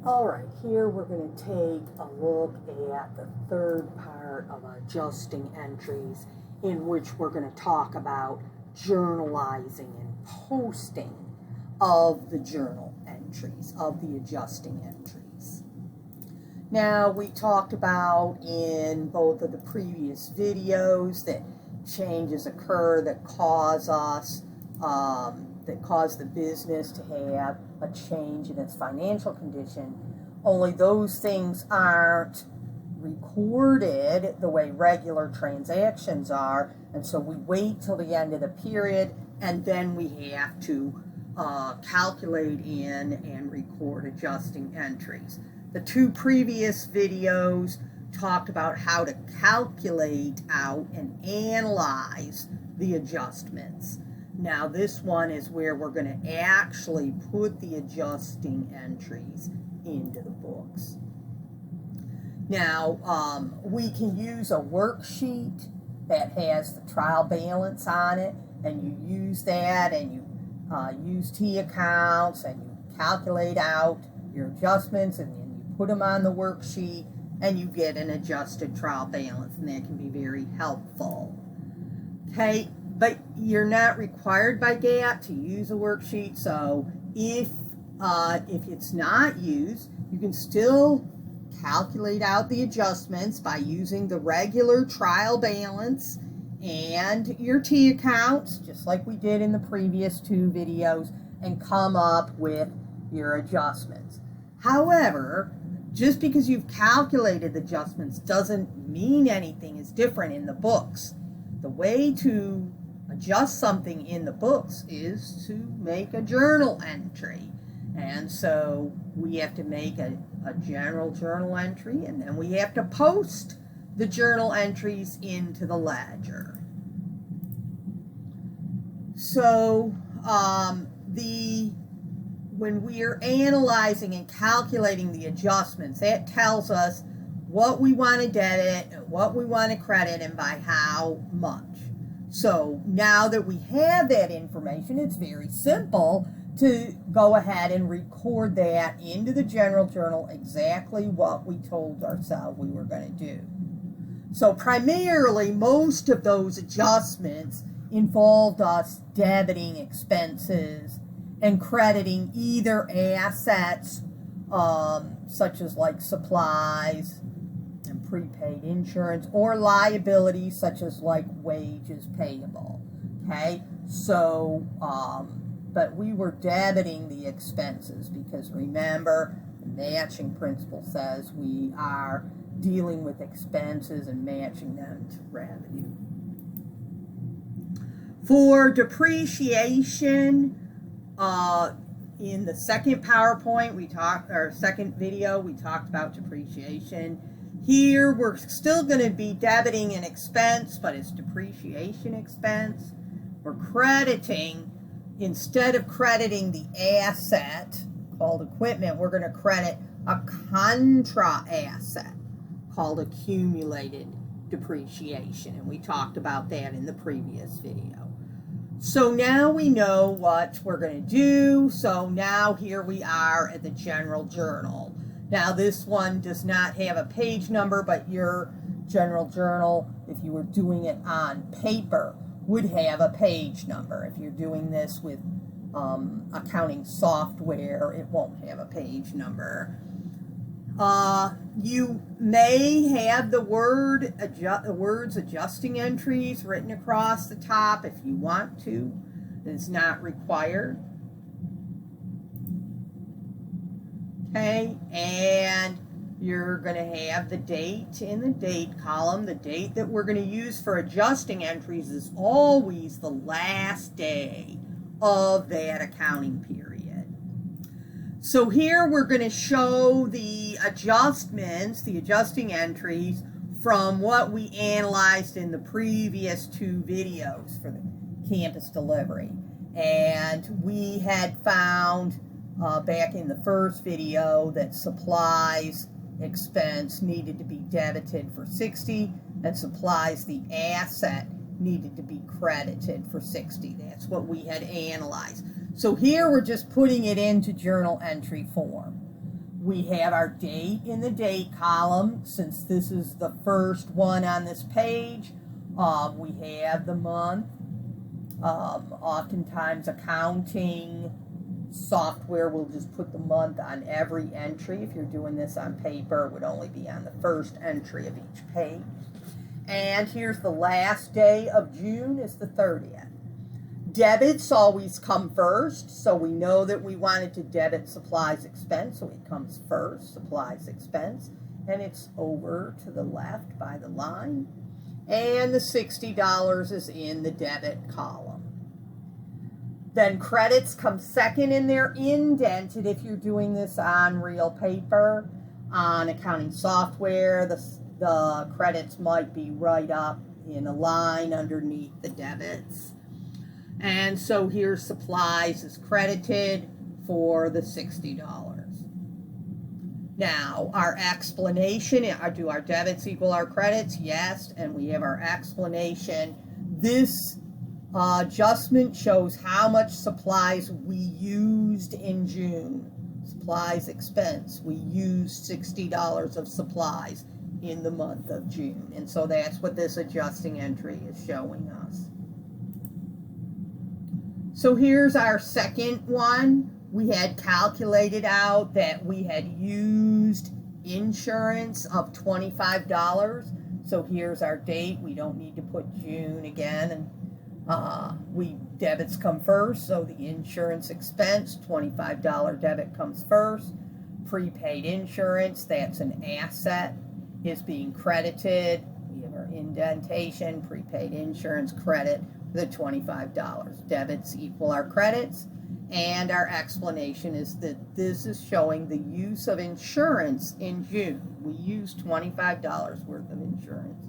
Alright, here we're going to take a look at the third part of adjusting entries, in which we're going to talk about journalizing and posting of the journal entries, of the adjusting entries. Now, we talked about in both of the previous videos that changes occur that cause the business to have a change in its financial condition, only those things aren't recorded the way regular transactions are, and so we wait till the end of the period, and then we have to calculate in and record adjusting entries. The two previous videos talked about how to calculate out and analyze the adjustments. Now this one is where we're going to actually put the adjusting entries into the books. Now we can use a worksheet that has the trial balance on it, and you use that, and you use T accounts, and you calculate out your adjustments, and then you put them on the worksheet, and you get an adjusted trial balance, and that can be very helpful. Okay. But you're not required by GAAP to use a worksheet, so if it's not used, you can still calculate out the adjustments by using the regular trial balance and your T accounts, just like we did in the previous two videos, and come up with your adjustments. However, just because you've calculated the adjustments doesn't mean anything is different in the books. The way to adjust something in the books is to make a journal entry, and so we have to make a general journal entry, and then we have to post the journal entries into the ledger. So when we are analyzing and calculating the adjustments, that tells us what we want to debit and what we want to credit and by how much. So now that we have that information, it's very simple to go ahead and record that into the general journal, exactly what we told ourselves we were going to do. So primarily, most of those adjustments involved us debiting expenses and crediting either assets, such as like supplies and prepaid insurance, or liabilities such as like wages payable. Okay, so but we were debiting the expenses because remember, the matching principle says we are dealing with expenses and matching them to revenue. For depreciation, in the second second video, we talked about depreciation. Here, we're still going to be debiting an expense, but it's depreciation expense. We're crediting, instead of crediting the asset called equipment, we're going to credit a contra asset called accumulated depreciation. And we talked about that in the previous video. So now we know what we're going to do. So now here we are at the general journal. Now this one does not have a page number, but your general journal, if you were doing it on paper, would have a page number. If you're doing this with accounting software, it won't have a page number. You may have the words adjusting entries written across the top if you want to. It's not required. Okay, and you're going to have the date in the date column. The date that we're going to use for adjusting entries is always the last day of that accounting period. So here we're going to show the adjustments, the adjusting entries, from what we analyzed in the previous two videos for the campus delivery. And we had found back in the first video that supplies expense needed to be debited for 60, and supplies, the asset, needed to be credited for 60. That's what we had analyzed. So here we're just putting it into journal entry form. We have our date in the date column. Since this is the first one on this page, we have the month. Oftentimes accounting software will just put the month on every entry. If you're doing this on paper, it would only be on the first entry of each page. And here's the last day of June is the 30th. Debits always come first, so we know that we wanted to debit supplies expense, so it comes first, supplies expense, and it's over to the left by the line. And the $60 is in the debit column. Then credits come second, and they're indented if you're doing this on real paper. On accounting software, the credits might be right up in a line underneath the debits. And so here supplies is credited for the $60. Now, our explanation, do our debits equal our credits? Yes, and we have our explanation. This adjustment shows how much supplies we used in June. Supplies expense. We used $60 of supplies in the month of June. And so that's what this adjusting entry is showing us. So here's our second one. We had calculated out that we had used insurance of $25. So here's our date. We don't need to put June again. And debits come first, so the insurance expense, $25 debit comes first. Prepaid insurance, that's an asset, is being credited. We have our indentation, prepaid insurance credit, the $25. Debits equal our credits, and our explanation is that this is showing the use of insurance in June. We used $25 worth of insurance.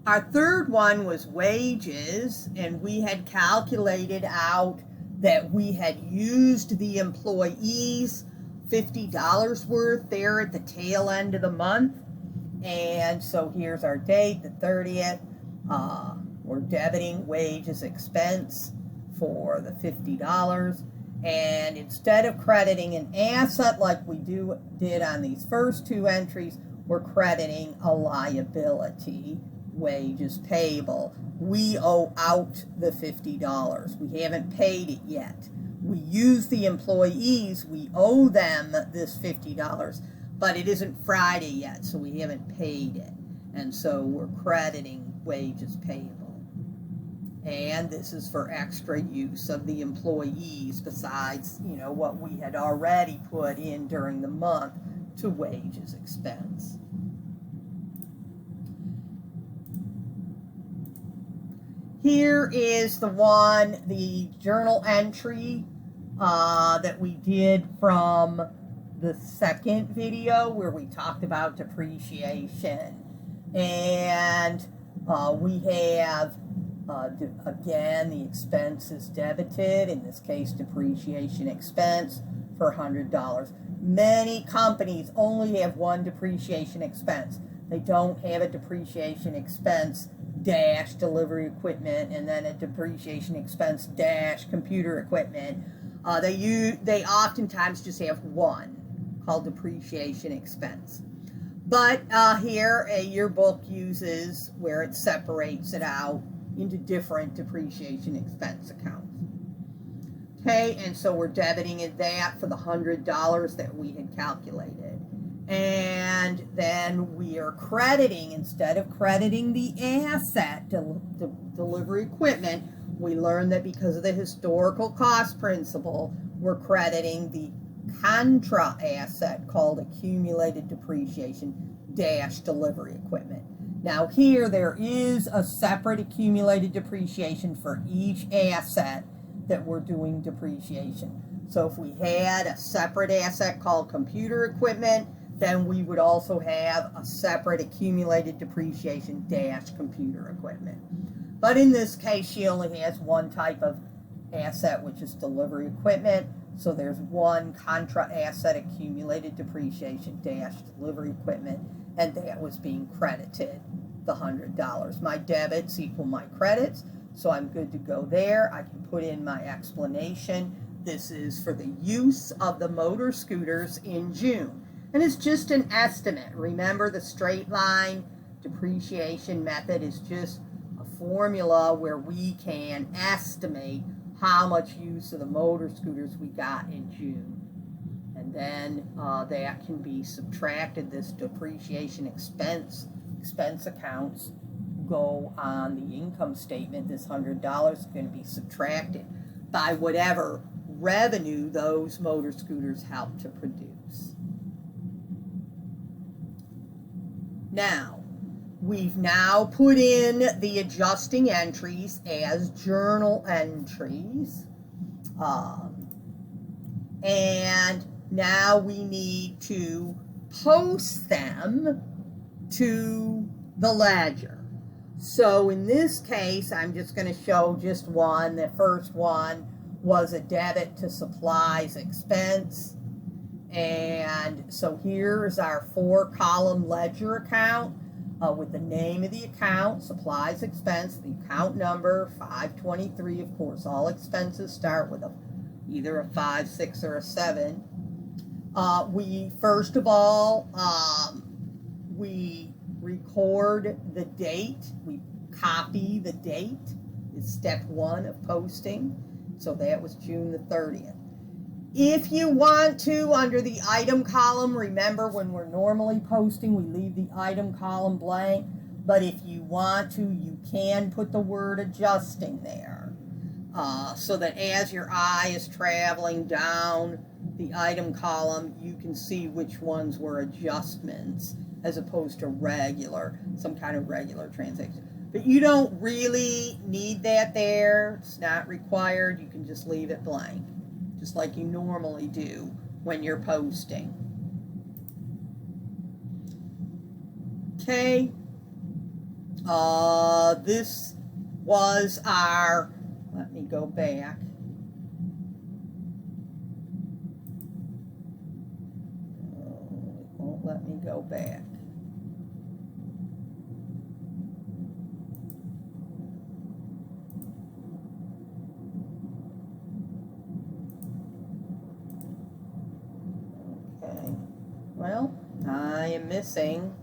Our third one was wages, and we had calculated out that we had used the employees $50 worth there at the tail end of the month. And so here's our date, the 30th. We're debiting wages expense for the $50. And instead of crediting an asset like we did on these first two entries, we're crediting a liability, wages payable. We owe out the $50. We haven't paid it yet. We use the employees, we owe them this $50, but it isn't Friday yet, so we haven't paid it. And so we're crediting wages payable. And this is for extra use of the employees besides, what we had already put in during the month to wages expense. Here is the journal entry that we did from the second video where we talked about depreciation. And we have, again, the expense is debited, in this case depreciation expense for $100. Many companies only have one depreciation expense. They don't have a depreciation expense dash delivery equipment and then a depreciation expense dash computer equipment. They oftentimes just have one called depreciation expense. But here your book uses where it separates it out into different depreciation expense accounts. Okay, and so we're debiting that for the $100 that we had calculated. And then we are crediting, instead of crediting the asset, delivery equipment, we learned that because of the historical cost principle, we're crediting the contra asset called accumulated depreciation dash delivery equipment. Now here there is a separate accumulated depreciation for each asset that we're doing depreciation. So if we had a separate asset called computer equipment, then we would also have a separate accumulated depreciation dash computer equipment. But in this case, she only has one type of asset, which is delivery equipment. So there's one contra asset accumulated depreciation dash delivery equipment, and that was being credited, the $100. My debits equal my credits, so I'm good to go there. I can put in my explanation This is for the use of the motor scooters in June. And it's just an estimate. Remember, the straight line depreciation method is just a formula where we can estimate how much use of the motor scooters we got in June. And then that can be subtracted. This depreciation expense accounts go on the income statement. This $100 is going to be subtracted by whatever revenue those motor scooters help to produce. Now, we've now put in the adjusting entries as journal entries. And now we need to post them to the ledger. So in this case, I'm just going to show just one. The first one was a debit to supplies expense. And so here's our 4-column ledger account with the name of the account, supplies expense, the account number, 523. Of course, all expenses start with either a 5, 6, or a 7. We, first of all, we record the date. We copy the date. It's step 1 of posting. So that was June the 30th. If you want to, under the item column, remember when we're normally posting, we leave the item column blank. But if you want to, you can put the word adjusting there. So that as your eye is traveling down the item column, you can see which ones were adjustments as opposed to some kind of regular transaction. But you don't really need that there. It's not required. You can just leave it blank, just like you normally do when you're posting. Okay. This was our, let me go back. It won't let me go back. Well, I am missing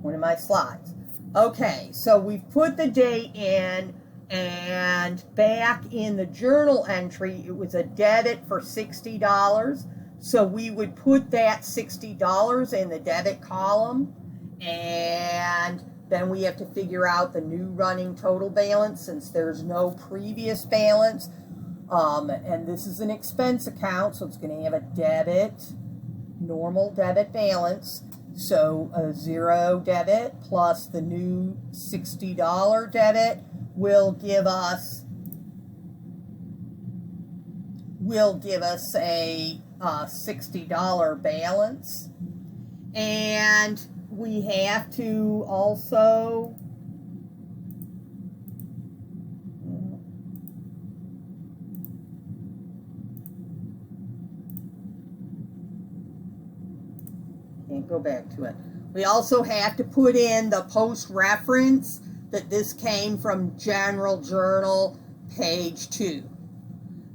one of my slides. Okay, so we've put the date in, and back in the journal entry, it was a debit for $60. So we would put that $60 in the debit column, and then we have to figure out the new running total balance since there's no previous balance. And this is an expense account, so it's going to have a debit, normal debit balance. So a 0 debit plus the new $60 debit will give us a $60 balance. And we have to also go back to it. We also have to put in the post reference that this came from General Journal, page 2.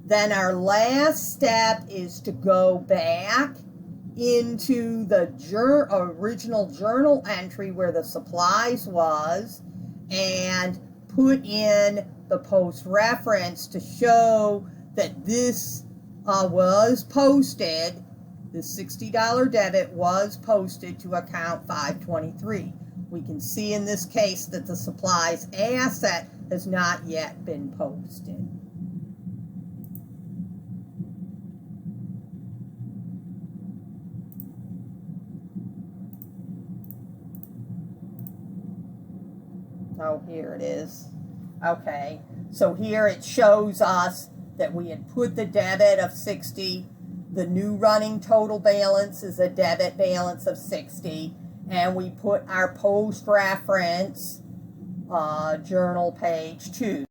Then our last step is to go back into the original journal entry where the supplies was and put in the post reference to show that this was posted. The $60 debit was posted to account 523. We can see in this case that the supplies asset has not yet been posted. Oh, here it is. Okay, so here it shows us that we had put the debit of 60. The new running total balance is a debit balance of 60, and we put our post reference journal page 2.